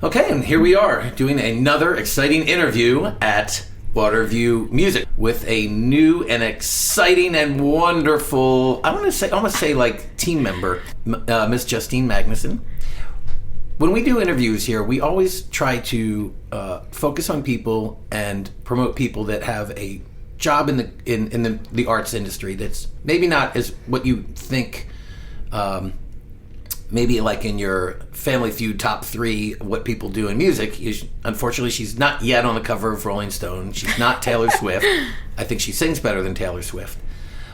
Okay, and here we are doing another exciting interview at Waterview Music with a new and exciting and wonderful, I want to say like team member, Miss Justin Magnusson. When we do interviews here, we always try to focus on people and promote people that have a job in the arts industry that's maybe not as what you think. Maybe like in your Family Feud top 3 what people do in music. Unfortunately, she's not yet on the cover of Rolling Stone. She's not Taylor Swift. I think she sings better than Taylor Swift.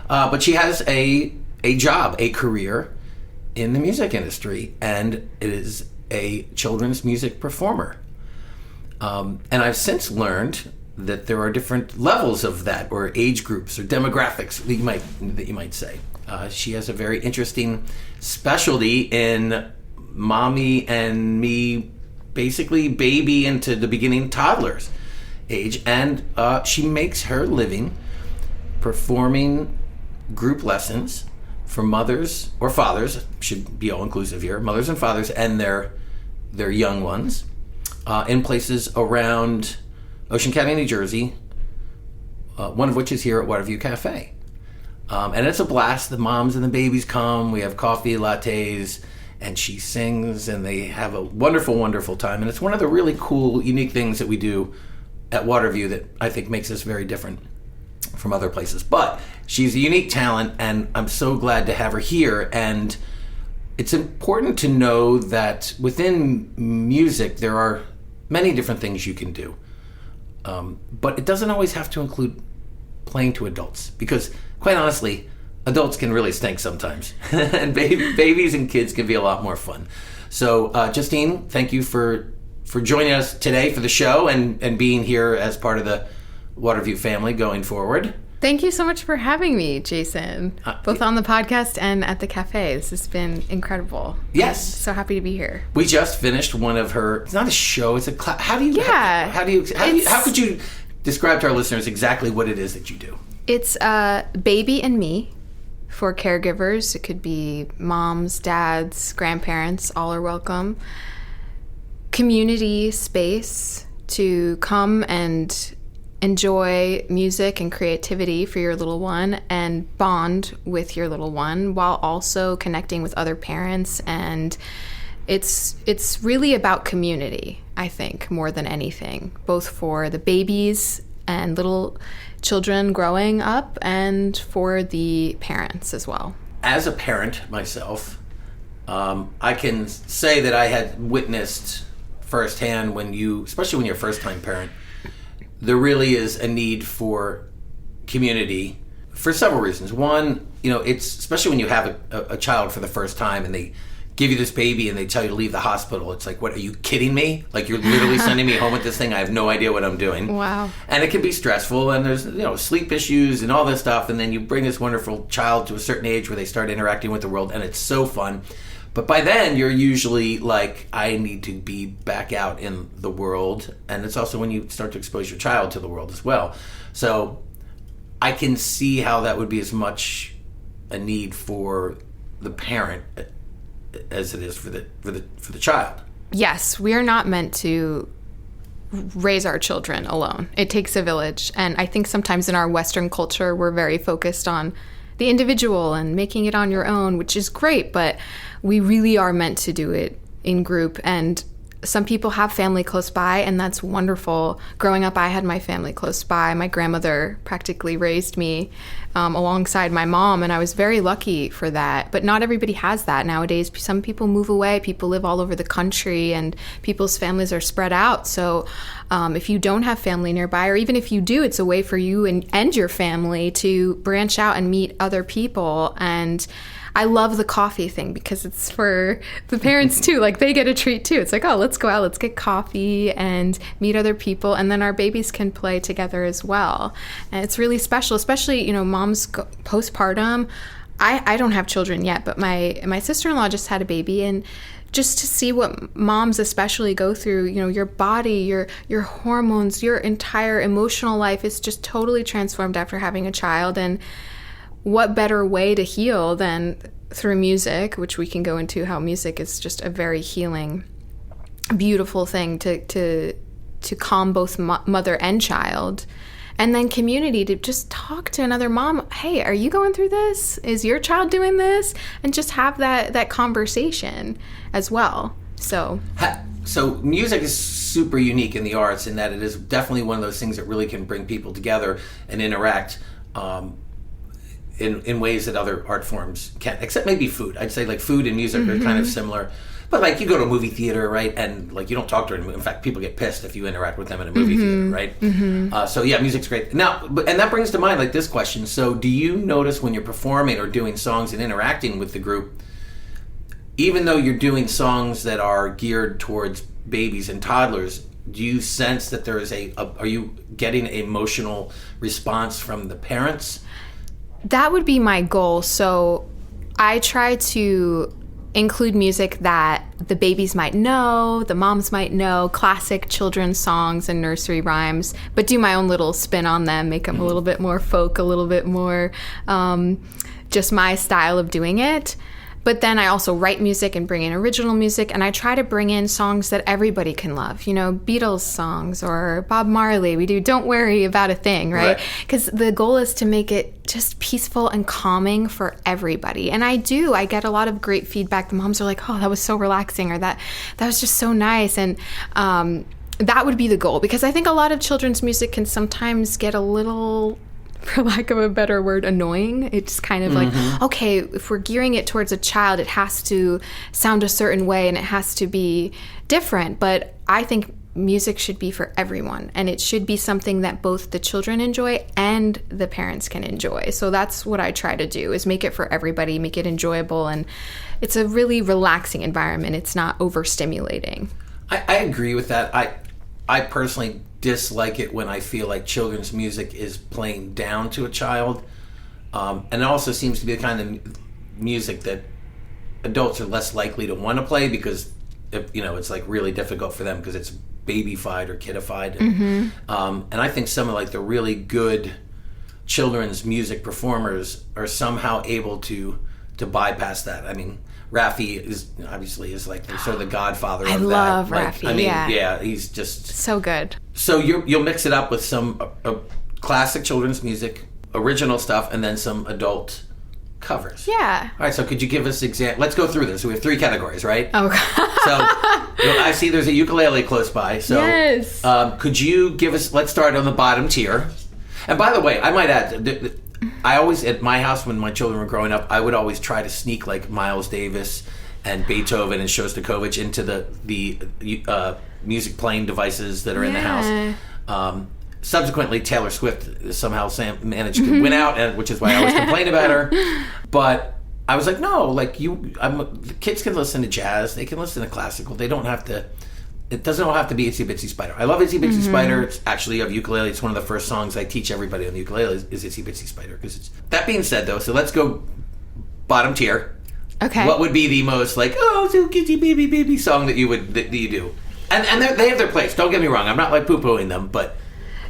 But she has a job, a career in the music industry, and it is a children's music performer. And I've since learned that there are different levels of that, or age groups, or demographics that you might say. She has a very interesting specialty in mommy and me, basically baby into the beginning toddlers age, and she makes her living performing group lessons for mothers or fathers, should be all inclusive here, mothers and fathers and their young ones, in places around Ocean County, New Jersey, one of which is here at Waterview Cafe. And it's a blast. The moms and the babies come. We have coffee, lattes, and she sings, and they have a wonderful, wonderful time. And it's one of the really cool, unique things that we do at Waterview that I think makes us very different from other places. But she's a unique talent, and I'm so glad to have her here. And it's important to know that within music, there are many different things you can do. But it doesn't always have to include playing to adults, because quite honestly, adults can really stink sometimes. And babies and kids can be a lot more fun. So Justine, thank you for joining us today for the show and being here as part of the Waterview family going forward. Thank you so much for having me, Jason, both on the podcast and at the cafe. This has been incredible. Yes. I'm so happy to be here. We just finished one of her, it's not a show, it's a class. How could you describe to our listeners exactly what it is that you do? It's Baby and Me for caregivers. It could be moms, dads, grandparents, all are welcome. Community space to come and enjoy music and creativity for your little one and bond with your little one while also connecting with other parents. And it's really about community, I think, more than anything, both for the babies and little children growing up and for the parents as well. As a parent myself, I can say that I had witnessed firsthand especially when you're a first-time parent, there really is a need for community for several reasons. One, it's especially when you have a child for the first time and they give you this baby and they tell you to leave the hospital. It's like, what, are you kidding me? Like, you're literally sending me home with this thing. I have no idea what I'm doing. Wow. And it can be stressful, and there's sleep issues and all this stuff, and then you bring this wonderful child to a certain age where they start interacting with the world, and it's so fun. But by then, you're usually like, I need to be back out in the world, and it's also when you start to expose your child to the world as well. So I can see how that would be as much a need for the parent as it is for the child. Yes, we are not meant to raise our children alone. It takes a village, and I think sometimes in our Western culture we're very focused on the individual and making it on your own, which is great, but we really are meant to do it in group. And some people have family close by, and that's wonderful. Growing up, I had my family close by. My grandmother practically raised me alongside my mom, and I was very lucky for that. But not everybody has that nowadays. Some people move away. People live all over the country, and people's families are spread out. So if you don't have family nearby, or even if you do, it's a way for you and your family to branch out and meet other people. And I love the coffee thing because it's for the parents too. Like, they get a treat too. It's like, oh, let's go out, let's get coffee and meet other people. And then our babies can play together as well. And it's really special, especially, moms postpartum. I don't have children yet, but my sister-in-law just had a baby, and just to see what moms especially go through, your body, your hormones, your entire emotional life is just totally transformed after having a child. And what better way to heal than through music, which we can go into how music is just a very healing beautiful thing to calm both mother and child. And then community, to just talk to another mom. Hey, are you going through this? Is your child doing this? And just have that conversation as well. So music is super unique in the arts in that it is definitely one of those things that really can bring people together and interact in ways that other art forms can't, except maybe food. I'd say like food and music are kind of similar. But like you go to a movie theater, right, and like you don't talk to them. In fact, people get pissed if you interact with them in a movie theater, right? So yeah, music's great. Now, and that brings to mind like this question. So do you notice when you're performing or doing songs and interacting with the group, even though you're doing songs that are geared towards babies and toddlers, do you sense that there is are you getting an emotional response from the parents? That would be my goal. So I try to include music that the babies might know, the moms might know, classic children's songs and nursery rhymes, but do my own little spin on them, make them a little bit more folk, a little bit more just my style of doing it. But then I also write music and bring in original music, and I try to bring in songs that everybody can love. You know, Beatles songs or Bob Marley. We do Don't Worry About a Thing, right? Because the goal is to make it just peaceful and calming for everybody. And I get a lot of great feedback. The moms are like, oh, that was so relaxing, or that was just so nice. And that would be the goal, because I think a lot of children's music can sometimes get a little, for lack of a better word, annoying. It's kind of like, okay, if we're gearing it towards a child, it has to sound a certain way and it has to be different. But I think music should be for everyone, and it should be something that both the children enjoy and the parents can enjoy. So that's what I try to do, is make it for everybody, make it enjoyable, and it's a really relaxing environment. It's not overstimulating. I agree with that. I personally dislike it when I feel like children's music is playing down to a child, and it also seems to be the kind of music that adults are less likely to want to play, because it's like really difficult for them because it's babyfied or kidified, and I think some of like the really good children's music performers are somehow able to bypass that. I mean, Raffi is like sort of the godfather of that. I love Raffi. I mean, yeah, he's just so good. So you'll mix it up with some classic children's music, original stuff, and then some adult covers. Yeah. All right. So could you give us Let's go through this. So we have 3 categories, right? Oh. So I see there's a ukulele close by. So yes. Could you give us? Let's start on the bottom tier. And by the way, I might add, I always, at my house when my children were growing up, I would always try to sneak like Miles Davis and Beethoven and Shostakovich into the music playing devices that are in the house. Subsequently, Taylor Swift somehow managed to win out, which is why I always complain about her. But I was like, no, like the kids can listen to jazz, they can listen to classical. They don't have to. It doesn't all have to be Itsy Bitsy Spider. I love Itsy Bitsy Spider. It's actually of ukulele. It's one of the first songs I teach everybody on the ukulele is Itsy Bitsy Spider. That being said, though, so let's go bottom tier. Okay. What would be the most like so kitty baby song that you do? And they have their place. Don't get me wrong. I'm not like poo-pooing them, but.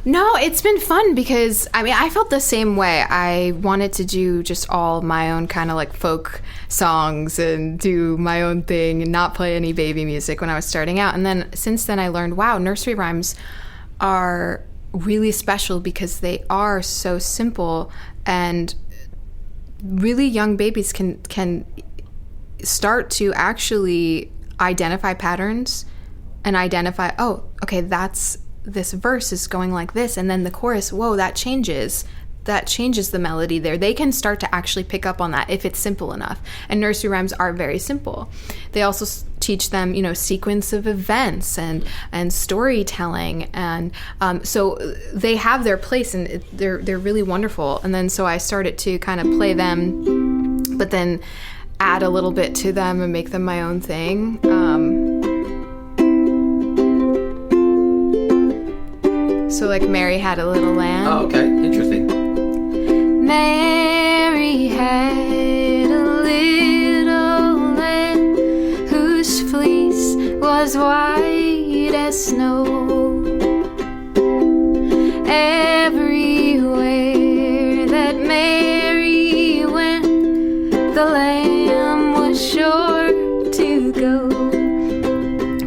No, it's been fun because, I mean, I felt the same way. I wanted to do just all my own kind of like folk songs and do my own thing and not play any baby music when I was starting out. And then since then I learned, wow, nursery rhymes are really special because they are so simple, and really young babies can start to actually identify patterns and identify, oh, okay, this verse is going like this, and then the chorus, whoa, that changes the melody there. They can start to actually pick up on that if it's simple enough. And nursery rhymes are very simple. They also teach them, sequence of events and storytelling, and so they have their place, and they're really wonderful. And then so I started to kind of play them, but then add a little bit to them and make them my own thing. So like Mary Had a Little Lamb. Oh, okay. Interesting. Mary had a little lamb whose fleece was white as snow. Everywhere that Mary went, the lamb was sure to go.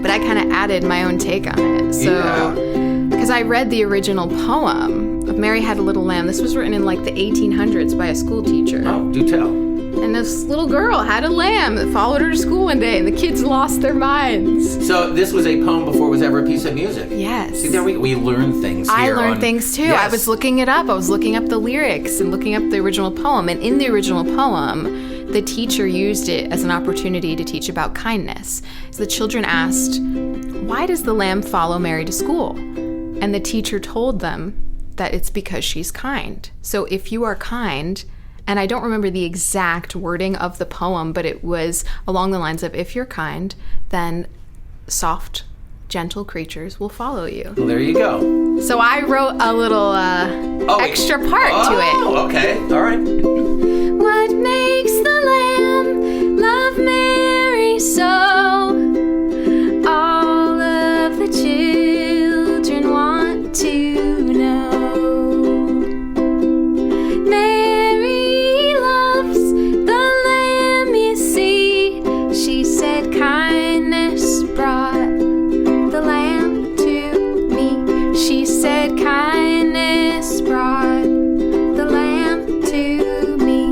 But I kind of added my own take on it. So, because I read the original poem of Mary Had a Little Lamb. This was written in like the 1800s by a school teacher. Oh, do tell. And this little girl had a lamb that followed her to school one day, and the kids lost their minds. So this was a poem before it was ever a piece of music. Yes. See, there we learn things here. I learned things too. Yes. I was looking it up. I was looking up the lyrics and looking up the original poem. And in the original poem, the teacher used it as an opportunity to teach about kindness. So the children asked, "Why does the lamb follow Mary to school?" And the teacher told them that it's because she's kind. So if you are kind, and I don't remember the exact wording of the poem, but it was along the lines of, if you're kind, then soft, gentle creatures will follow you. Well, there you go. So I wrote a little extra part to it. Oh, okay. All right. What makes the lamb love Mary so? All of the children want to know. Mary loves the lamb, you see. She said kindness brought the lamb to me. She said kindness brought the lamb to me.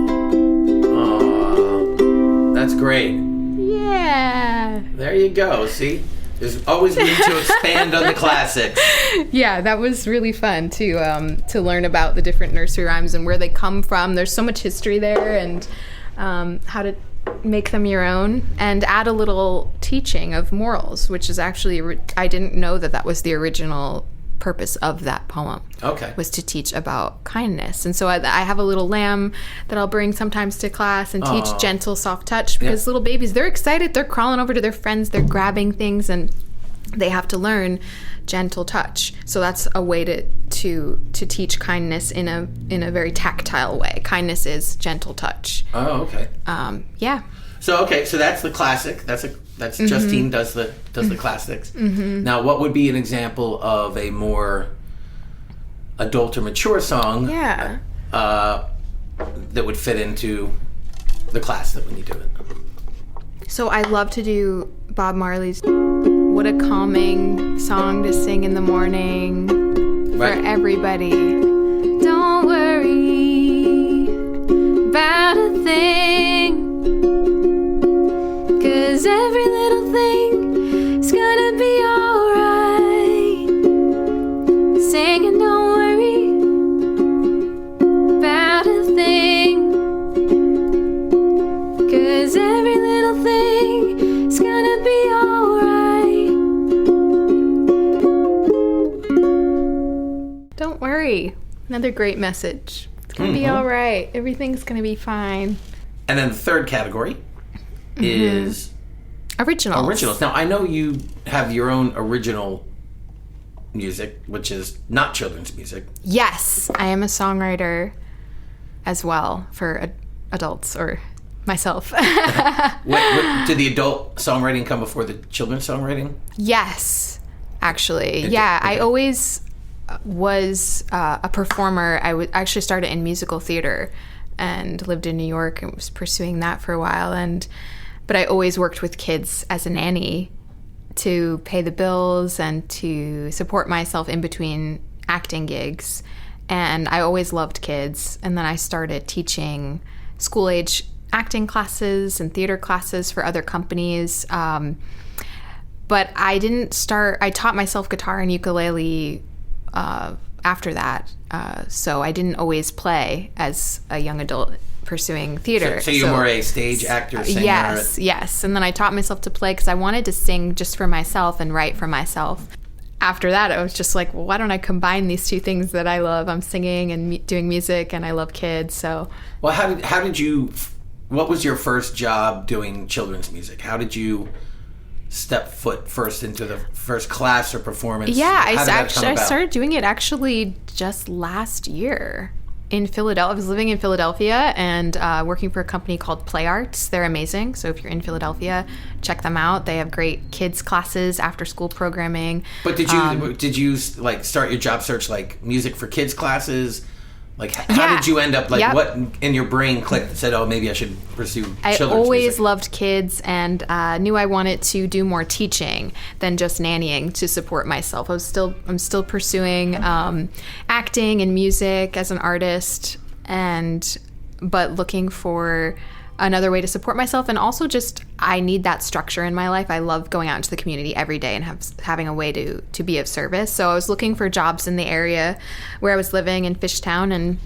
Aww, that's great. Yeah. There you go. See? There's always need to expand on the classics. Yeah, that was really fun to learn about the different nursery rhymes and where they come from. There's so much history there, and how to make them your own, and add a little teaching of morals, which is actually, I didn't know that was the original purpose of that poem. Okay. Was to teach about kindness. And so I have a little lamb that I'll bring sometimes to class and teach gentle, soft touch, because little babies, they're excited. They're crawling over to their friends. They're grabbing things, and they have to learn gentle touch. So that's a way to teach kindness in a very tactile way. Kindness is gentle touch. Oh, okay. Yeah. So that's the classic. That's Justine does the classics. Mm-hmm. Now, what would be an example of a more adult or mature song? Yeah. That would fit into the class that when you do it. So I love to do Bob Marley's "What a Calming Song to Sing in the Morning" for everybody. Don't worry about a thing, 'cause every little thing is gonna be alright. Singing, don't worry about a thing, 'cause every little thing is gonna be alright. Don't worry. Another great message. It's gonna be alright. Everything's gonna be fine. And then the third category is Originals. Now, I know you have your own original music, which is not children's music. Yes, I am a songwriter as well for adults, or myself. Did the adult songwriting come before the children's songwriting? Yes, actually. Yeah, I always was a performer. I actually started in musical theater and lived in New York and was pursuing that for a while. But I always worked with kids as a nanny to pay the bills and to support myself in between acting gigs. And I always loved kids. And then I started teaching school-age acting classes and theater classes for other companies. But I taught myself guitar and ukulele after that. So I didn't always play as a young adult pursuing theater. So you're more a stage actor, singer? Yes. And then I taught myself to play because I wanted to sing just for myself and write for myself. After that, I was just like, well, why don't I combine these two things that I love? I'm singing and doing music, and I love kids, so. Well, how did you, what was your first job doing children's music? How did you step foot first into the first class or performance? Yeah, I started doing it actually just last year in Philadelphia. I was living in Philadelphia and working for a company called Play Arts. They're amazing. So if you're in Philadelphia, check them out. They have great kids classes, after school programming. But did you like start your job search like music for kids classes, Like, how did you end up, like, Yep. what in your brain clicked that said, oh, maybe I should pursue children's I always music? loved kids and knew I wanted to do more teaching than just nannying to support myself. I'm still pursuing acting and music as an artist, but looking for another way to support myself, and also just I need that structure in my life. I love going out into the community every day and having a way to be of service. So I was looking for jobs in the area where I was living in Fishtown and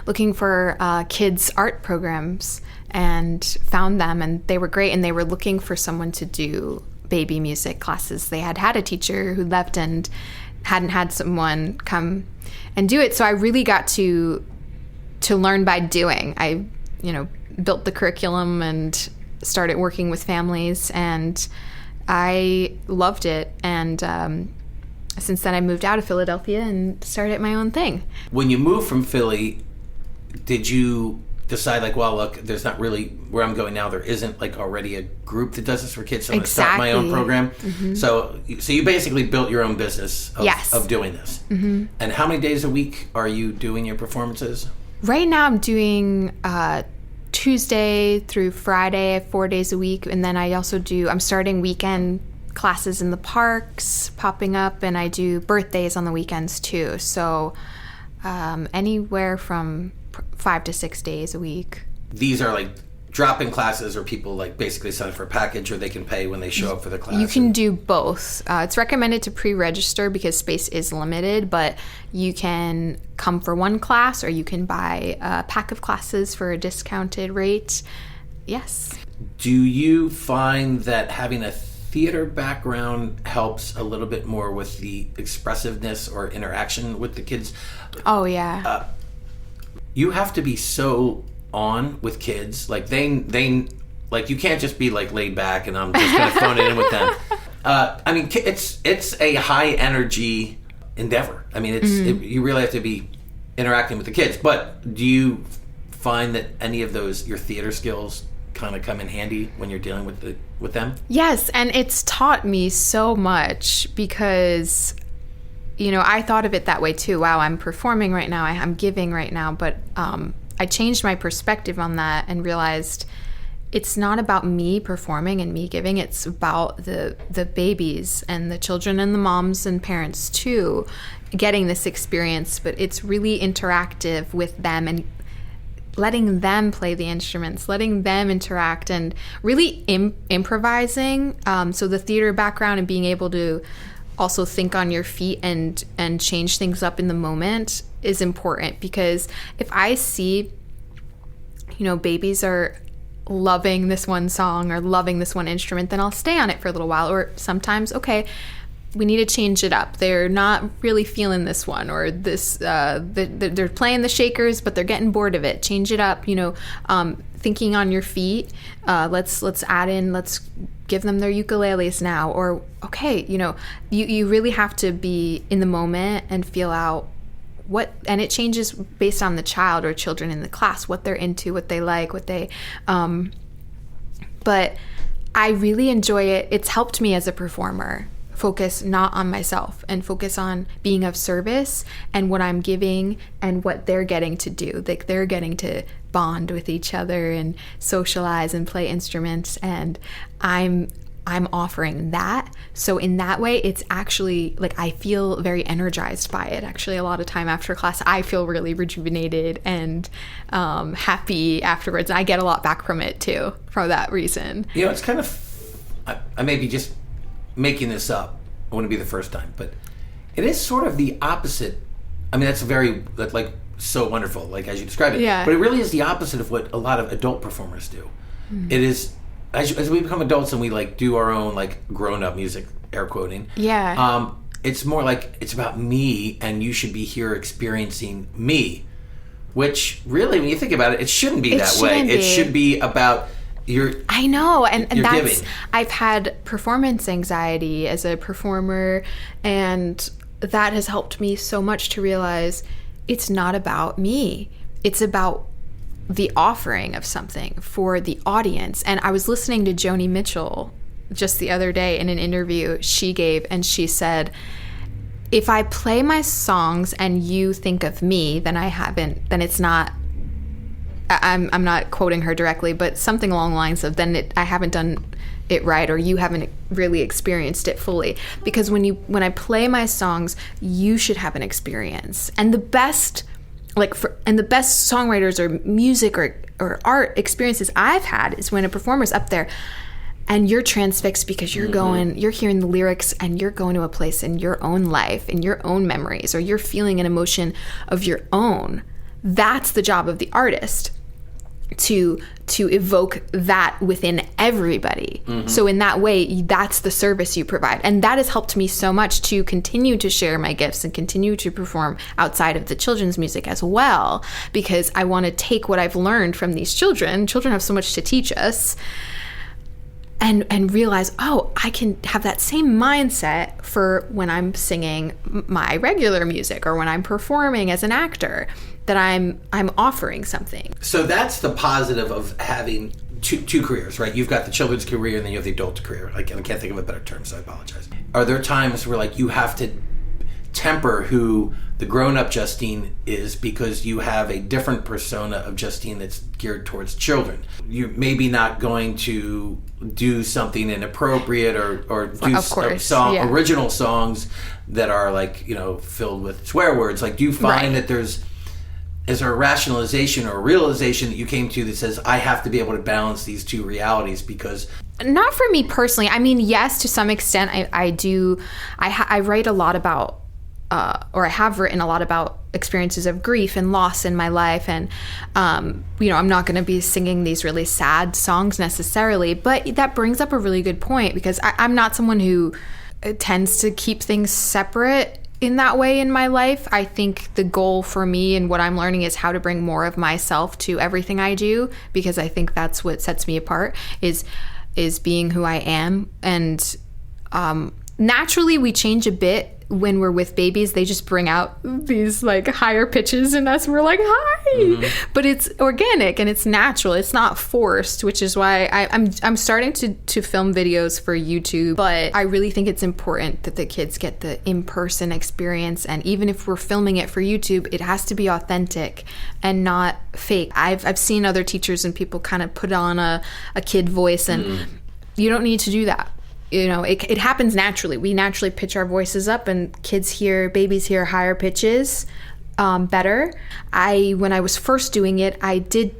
looking for kids art programs, and found them, and they were great, and they were looking for someone to do baby music classes. They had a teacher who left and hadn't had someone come and do it. So I really got to learn by doing. I built the curriculum and started working with families, and I loved it. And since then I moved out of Philadelphia and started my own thing. When you moved from Philly, did you decide, like, well, look, there's not really, where I'm going now, there isn't, like, already a group that does this for kids, so I'm going to start my own program? Mm-hmm. So you basically built your own business of doing this. Mm-hmm. And how many days a week are you doing your performances? Right now I'm doing Tuesday through Friday, 4 days a week. And then I'm starting weekend classes in the parks popping up, and I do birthdays on the weekends too. So anywhere from 5 to 6 days a week. These are like drop-in classes, or people like basically sign up for a package, or they can pay when they show up for the class? You can do both. It's recommended to pre-register because space is limited, but you can come for one class, or you can buy a pack of classes for a discounted rate. Yes. Do you find that having a theater background helps a little bit more with the expressiveness or interaction with the kids? Oh, yeah. You have to be so on with kids. Like, they like, you can't just be like laid back and I'm just going to phone it in with them. I mean, it's a high energy endeavor. I mean, you really have to be interacting with the kids. But do you find that any of those, your theater skills, kind of come in handy when you're dealing with them? Yes, and it's taught me so much because, I thought of it that way too. Wow, I'm performing right now, I'm giving right now, but I changed my perspective on that and realized it's not about me performing and me giving. It's about the babies and the children and the moms and parents too getting this experience, but it's really interactive with them and letting them play the instruments, letting them interact, and really improvising. So the theater background and being able to also think on your feet and change things up in the moment is important, because if I see, babies are loving this one song or loving this one instrument, then I'll stay on it for a little while. Or sometimes, okay, we need to change it up. They're not really feeling this one, or this. They're playing the shakers, but they're getting bored of it. Change it up. Thinking on your feet. Let's add in. Let's give them their ukuleles now. Or okay, you really have to be in the moment and feel out what. And it changes based on the child or children in the class, what they're into, what they like, what they. But I really enjoy it. It's helped me as a performer focus not on myself and focus on being of service and what I'm giving and what they're getting to do. Like, they're getting to bond with each other and socialize and play instruments, and I'm offering that. So in that way, it's actually like I feel very energized by it. Actually, a lot of time after class, I feel really rejuvenated and happy afterwards. I get a lot back from it too, for that reason. It's kind of, I may be just making this up. I wouldn't be the first time, but it is sort of the opposite. I mean, that's like so wonderful, like as you described it. Yeah. But it really is the opposite of what a lot of adult performers do. Mm. It is, as we become adults and we like do our own like grown-up music, air quoting. Yeah. It's more like it's about me, and you should be here experiencing me. Which really, when you think about it, it shouldn't be that way. It should be about. I know, and that's giving. I've had performance anxiety as a performer, and that has helped me so much to realize it's not about me. It's about the offering of something for the audience. And I was listening to Joni Mitchell just the other day in an interview she gave, and she said, if I play my songs and you think of me, then it's not, I'm not quoting her directly, but something along the lines of, I haven't done it right, or you haven't really experienced it fully. Because when I play my songs, you should have an experience. And the best songwriters or music or art experiences I've had is when a performer's up there and you're transfixed because you're hearing the lyrics and you're going to a place in your own life, in your own memories, or you're feeling an emotion of your own. That's the job of the artist, to evoke that within everybody. So in that way, that's the service you provide. And that has helped me so much to continue to share my gifts and continue to perform outside of the children's music as well, because I want to take what I've learned from these children. Children have so much to teach us. And realize, I can have that same mindset for when I'm singing my regular music or when I'm performing as an actor, that I'm offering something. So that's the positive of having two careers, right? You've got the children's career and then you have the adult career. I can't think of a better term, so I apologize. Are there times where you have to temper who the grown-up Justine is because you have a different persona of Justine that's geared towards children? You're maybe not going to do something inappropriate or do original songs that are filled with swear words. Do you find that is there a rationalization or a realization that you came to that says, I have to be able to balance these two realities? Because not for me personally. I mean, yes, to some extent I do. I write a lot about or I have written a lot about experiences of grief and loss in my life. And, I'm not going to be singing these really sad songs necessarily, but that brings up a really good point, because I'm not someone who tends to keep things separate in that way in my life. I think the goal for me and what I'm learning is how to bring more of myself to everything I do, because I think that's what sets me apart is being who I am. And naturally we change a bit when we're with babies. They just bring out these higher pitches in us and we're like, hi. But it's organic and it's natural. It's not forced, which is why I'm starting to film videos for YouTube. But I really think it's important that the kids get the in-person experience. And even if we're filming it for YouTube, it has to be authentic and not fake. I've seen other teachers and people kind of put on a kid voice, and you don't need to do that. It happens naturally. We naturally pitch our voices up, and babies hear higher pitches better. When I was first doing it, I did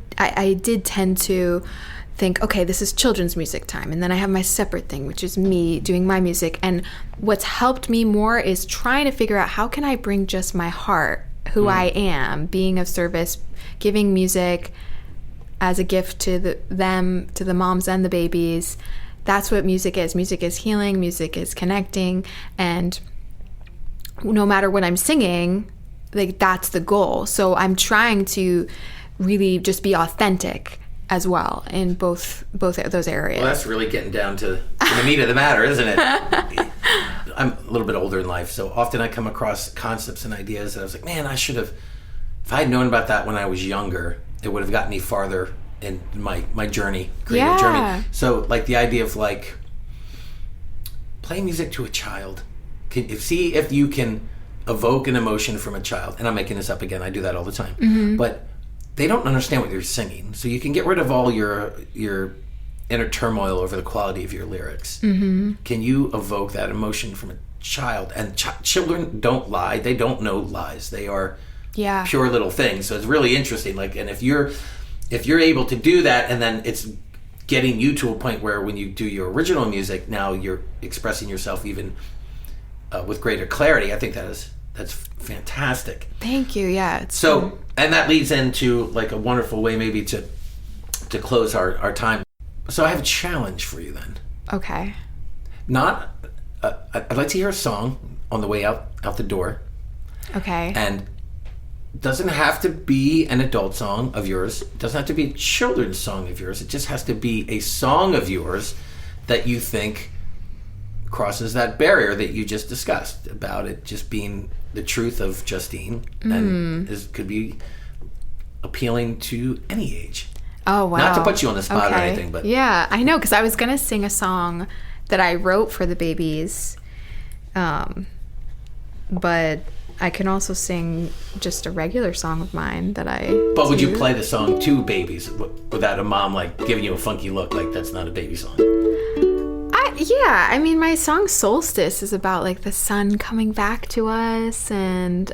tend to think, okay, this is children's music time, and then I have my separate thing, which is me doing my music. And what's helped me more is trying to figure out, how can I bring just my heart, who I am, being of service, giving music as a gift to the moms and the babies. That's what music is. Music is healing. Music is connecting. And no matter what I'm singing, that's the goal. So I'm trying to really just be authentic as well in both of those areas. Well, that's really getting down to the meat of the matter, isn't it? I'm a little bit older in life, so often I come across concepts and ideas that I was like, man, if I had known about that when I was younger, it would have gotten me farther in my journey, creative journey. So the idea of play music to a child. See if you can evoke an emotion from a child. And I'm making this up again, I do that all the time. But they don't understand what you're singing. So you can get rid of all your inner turmoil over the quality of your lyrics. Can you evoke that emotion from a child? And children don't lie. They don't know lies. They are pure little things. So it's really interesting. And if you're able to do that, and then it's getting you to a point where when you do your original music, now you're expressing yourself even with greater clarity, I think that's fantastic. Thank you. Yeah. So, and that leads into a wonderful way maybe to close our time. So I have a challenge for you then. Okay. I'd like to hear a song on the way out the door. Okay. And doesn't have to be an adult song of yours. It doesn't have to be a children's song of yours. It just has to be a song of yours that you think crosses that barrier that you just discussed about it just being the truth of Justine and could be appealing to any age. Oh, wow. Not to put you on the spot or anything, but... Yeah, I know, because I was going to sing a song that I wrote for the babies. But I can also sing just a regular song of mine that I But would you play the song to babies without a mom like giving you a funky look like that's not a baby song? Yeah, I mean, my song Solstice is about like the sun coming back to us and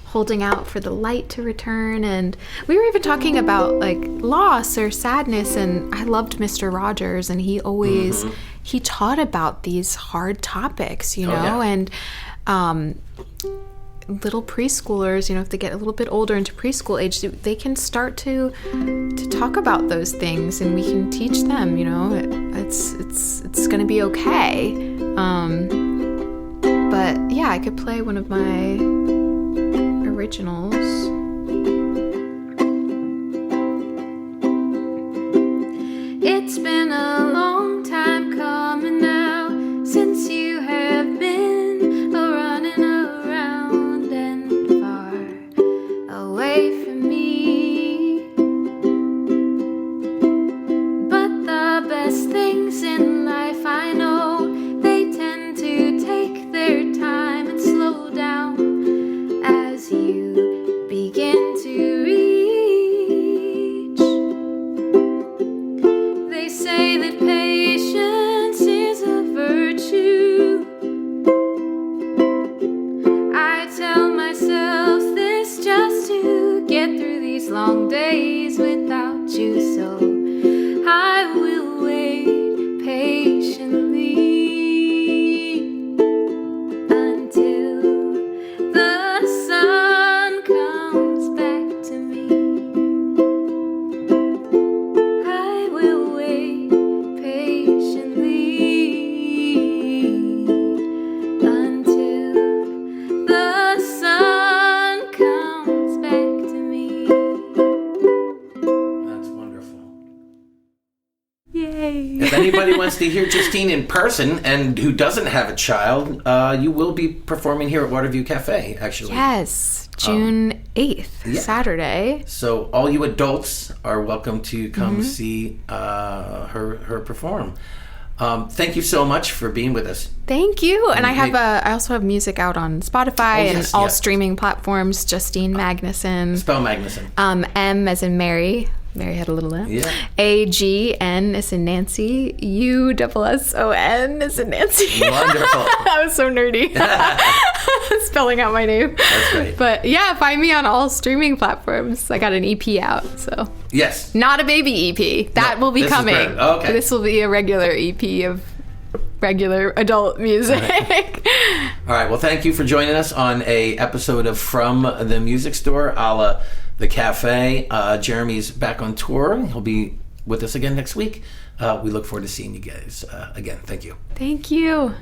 holding out for the light to return. And we were even talking about like loss or sadness, and I loved Mr. Rogers, and he always he taught about these hard topics, you know. And little preschoolers, you know, if they get a little bit older into preschool age, they can start to talk about those things, and we can teach them, you know, it's gonna be okay. But yeah, I could play one of my originals. It's been a long time coming now since you have been running around and far away from me. But the best things in life, I know, they tend to take their time and slow down as you begin to reach. They say that patience is a virtue. I tell myself this just to get through these long days without you, so I will wait patiently until the sun comes back to me. I will wait patiently until the sun comes back to me. That's wonderful. Yay. If anybody wants to hear Justine in person and who doesn't have a child, you will be performing here at Waterview Cafe, actually. Yes, June 8th, Saturday. So all you adults are welcome to come see her perform. Thank you so much for being with us. Thank you. And I also have music out on Spotify and all streaming platforms. Justin Magnusson. Spell Magnusson. M as in Mary. Mary had a little M. Yeah. A-G-N as in Nancy. U-S-S-O-N as in Nancy. Wonderful. I was so nerdy. Spelling out my name. That's great. But yeah, find me on all streaming platforms. I got an EP out, so. Yes. Not a baby EP. That will be coming. Okay. This will be a regular EP of regular adult music. All right. Well, thank you for joining us on a episode of From the Music Store, a la the cafe. Jeremy's back on tour. He'll be with us again next week. We look forward to seeing you guys again. Thank you. Thank you.